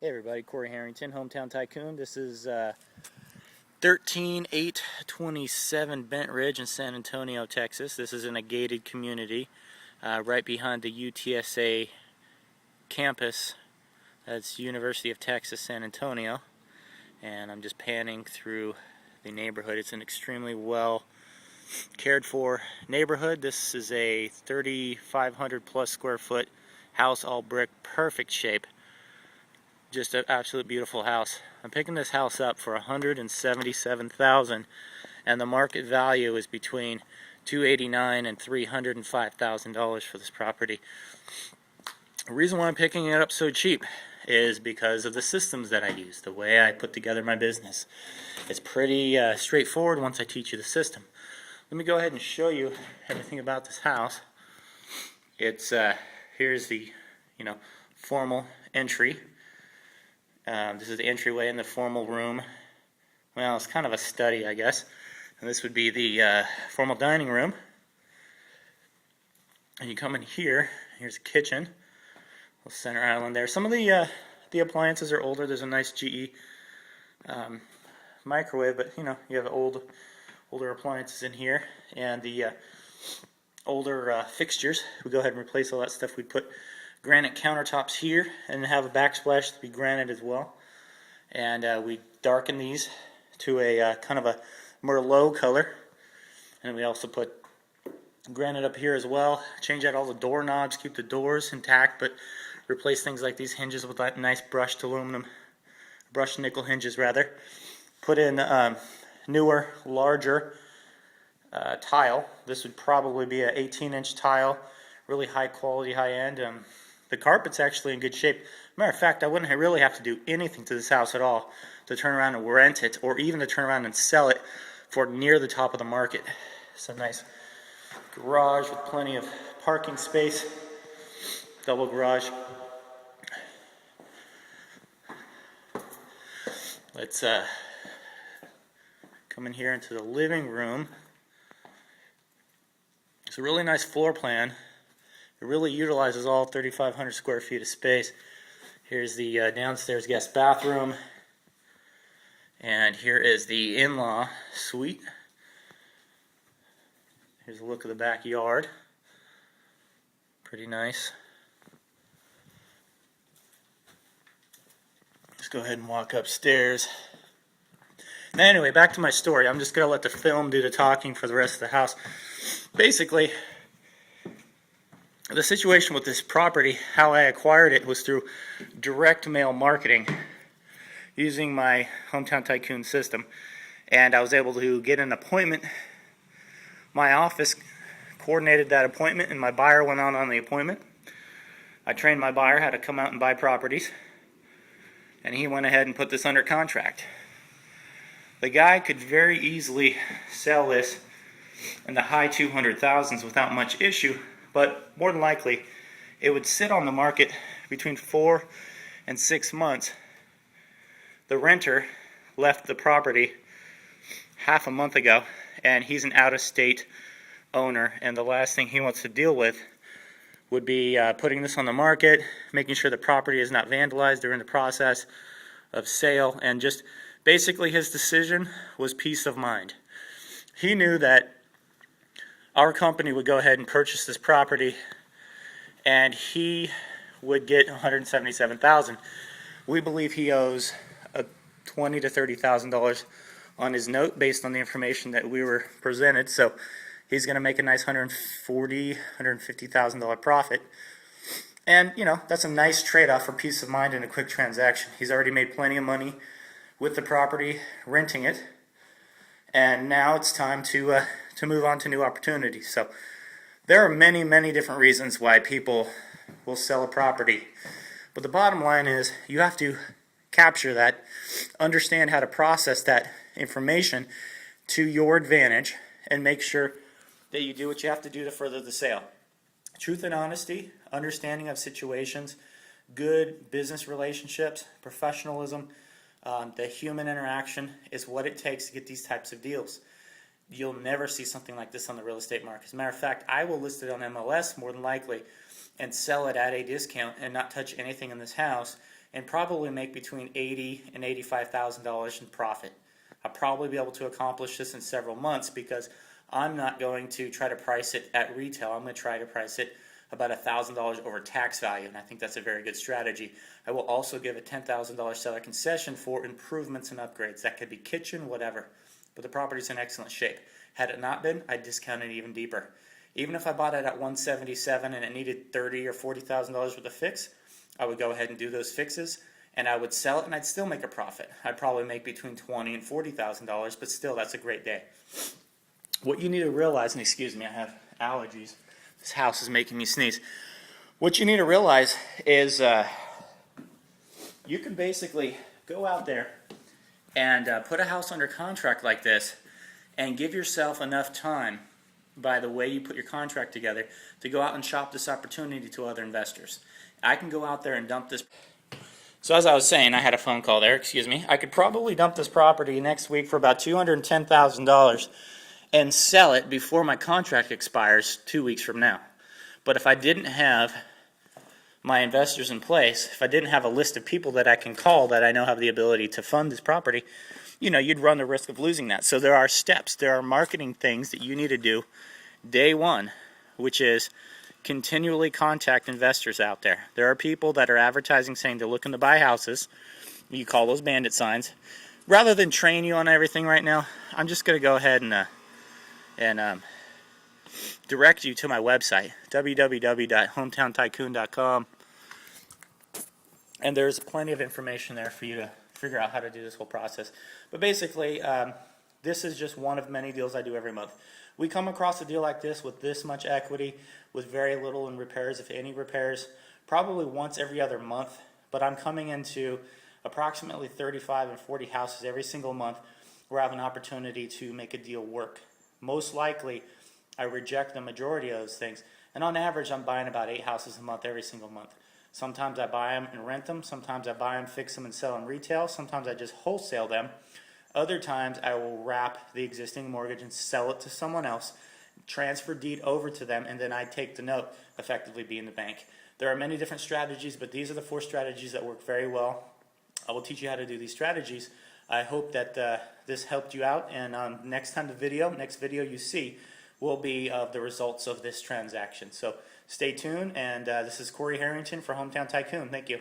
Hey everybody, Cory Harrington, Hometown Tycoon. This is 13827 Bent Ridge in San Antonio, Texas. This is in a gated community right behind the UTSA campus. That's University of Texas, San Antonio. And I'm just panning through the neighborhood. It's an extremely well cared for neighborhood. This is a 3,500 plus square foot house, all brick, perfect shape. Just an absolute beautiful house. I'm picking this house up for $177,000, and the market value is between $289,000 and $305,000 for this property. The reason why I'm picking it up so cheap is because of the systems that I use, the way I put together my business. It's pretty straightforward once I teach you the system. Let me go ahead and show you everything about this house. It's here's the formal entry. This is the entryway in the formal room. Well, it's kind of a study, I guess. And this would be the formal dining room. And you come in here. Here's a kitchen. Little center island there. Some of the appliances are older. There's a nice GE microwave, but you have older appliances in here, and the older fixtures. We go ahead and replace all that stuff. We put granite countertops here and have a backsplash to be granite as well, and we darken these to a kind of a Merlot color, and we also put granite up here as well. Change out all the doorknobs, keep the doors intact, but replace things like these hinges with that nice brushed nickel hinges rather. Put in newer, larger tile. This would probably be an 18-inch tile, really high quality, high end. The carpet's actually in good shape. Matter of fact, I wouldn't really have to do anything to this house at all to turn around and rent it, or even to turn around and sell it for near the top of the market. It's a nice garage with plenty of parking space, double garage. Let's come in here into the living room. It's a really nice floor plan. It really utilizes all 3,500 square feet of space. Here's the downstairs guest bathroom. And here is the in-law suite. Here's a look of the backyard. Pretty nice. Let's go ahead and walk upstairs. Now anyway, back to my story. I'm just going to let the film do the talking for the rest of the house. Basically, the situation with this property, how I acquired it, was through direct mail marketing using my Hometown Tycoon system. And I was able to get an appointment. My office coordinated that appointment, and my buyer went out on the appointment. I trained my buyer how to come out and buy properties, and he went ahead and put this under contract. The guy could very easily sell this in the high 200,000s without much issue, but more than likely it would sit on the market between 4 and 6 months. The renter left the property half a month ago, and he's an out-of-state owner, and the last thing he wants to deal with would be putting this on the market, making sure the property is not vandalized during the process of sale, and just basically his decision was peace of mind. He knew that our company would go ahead and purchase this property, and he would get $177,000. We believe he owes $20,000 to $30,000 on his note based on the information that we were presented. So he's going to make a nice $140,000, $150,000 profit. And that's a nice trade-off for peace of mind in a quick transaction. He's already made plenty of money with the property, renting it, and now it's time to move on to new opportunities. So there are many, many different reasons why people will sell a property, but the bottom line is you have to capture that, understand how to process that information to your advantage, and make sure that you do what you have to do to further the sale. Truth and honesty, understanding of situations, good business relationships, professionalism, the human interaction is what it takes to get these types of deals. You'll never see something like this on the real estate market. As a matter of fact, I will list it on MLS more than likely and sell it at a discount and not touch anything in this house and probably make between $80,000 and $85,000 in profit. I'll probably be able to accomplish this in several months because I'm not going to try to price it at retail. I'm going to try to price it about $1,000 over tax value, and I think that's a very good strategy. I will also give a $10,000 seller concession for improvements and upgrades. That could be kitchen, whatever. But the property's in excellent shape. Had it not been, I'd discount it even deeper. Even if I bought it at $177,000 and it needed $30,000 or $40,000 worth of fix, I would go ahead and do those fixes, and I would sell it, and I'd still make a profit. I'd probably make between $20,000 and $40,000, but still, that's a great day. What you need to realize, and excuse me, I have allergies. This house is making me sneeze. What you need to realize is you can basically go out there and put a house under contract like this and give yourself enough time by the way you put your contract together to go out and shop this opportunity to other investors. I can go out there and dump this. So as I was saying, I had a phone call there, excuse me. I could probably dump this property next week for about $210,000 and sell it before my contract expires 2 weeks from now. But if I didn't have my investors in place, if I didn't have a list of people that I can call that I know have the ability to fund this property, you'd run the risk of losing that. So there are steps, there are marketing things that you need to do day one, which is continually contact investors out there. There are people that are advertising saying they're looking to buy houses. You call those bandit signs. Rather than train you on everything right now, I'm just going to go ahead and direct you to my website, www.hometowntycoon.com, and there's plenty of information there for you to figure out how to do this whole process. But basically, this is just one of many deals I do every month. We come across a deal like this with this much equity, with very little in repairs, if any repairs, probably once every other month, but I'm coming into approximately 35 and 40 houses every single month where I have an opportunity to make a deal work. Most likely, I reject the majority of those things, and on average, I'm buying about 8 houses a month every single month. Sometimes I buy them and rent them. Sometimes I buy them, fix them, and sell them retail. Sometimes I just wholesale them. Other times I will wrap the existing mortgage and sell it to someone else, transfer deed over to them, and then I take the note, effectively being the bank. There are many different strategies, but these are the 4 strategies that work very well. I will teach you how to do these strategies. I hope that this helped you out, and next video you see will be of the results of this transaction. So stay tuned, and this is Cory Harrington for Hometown Tycoon. Thank you.